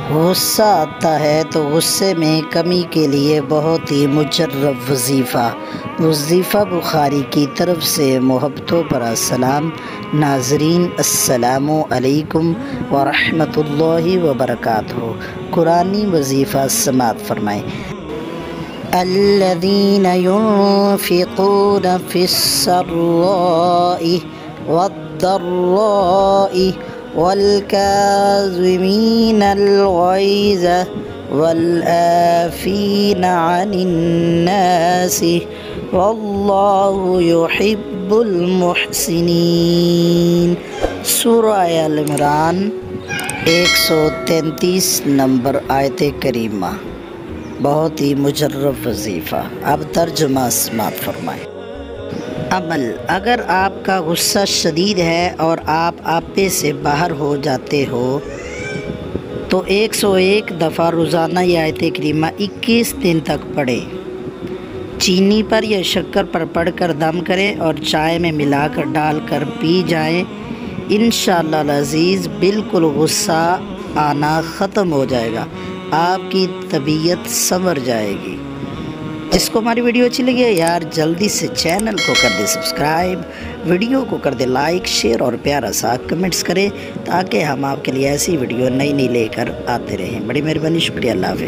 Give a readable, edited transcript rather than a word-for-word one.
غصہ آتا ہے تو غصے میں کمی کے لیے بہت ہی مجرب وظیفہ بخاری کی طرف سے محبتوں پر السلام۔ ناظرین السلام علیکم ورحمۃ اللہ وبرکاتہ۔ قرآنی وظیفہ سماعت فرمائیں۔ الذین ينفقون فی السراء والضراء والکاظمین الغیظ والعافین عن الناس واللہ یحب المحسنین۔ سورہ آل عمران 133 نمبر آیت کریمہ۔ بہت ہی مجرب وظیفہ۔ اب ترجمہ سماعت فرمائیں۔ عمل: اگر آپ کا غصہ شدید ہے اور آپ آپے سے باہر ہو جاتے ہو تو 101 دفعہ روزانہ یہ آیت کریمہ 21 دن تک پڑھیں۔ چینی پر یا شکر پر پڑھ کر دم کریں اور چائے میں ملا کر ڈال کر پی جائیں۔ انشاءاللہ العزیز بالکل غصہ آنا ختم ہو جائے گا، آپ کی طبیعت سنور جائے گی۔ جس کو ہماری ویڈیو اچھی لگی ہے یار جلدی سے چینل کو کر دے سبسکرائب، ویڈیو کو کر دے لائک، شیئر اور پیارا سا کمنٹس کریں تاکہ ہم آپ کے لیے ایسی ویڈیو نئی لے کر آتے رہیں۔ بڑی مہربانی، شکریہ، اللہ حافظ۔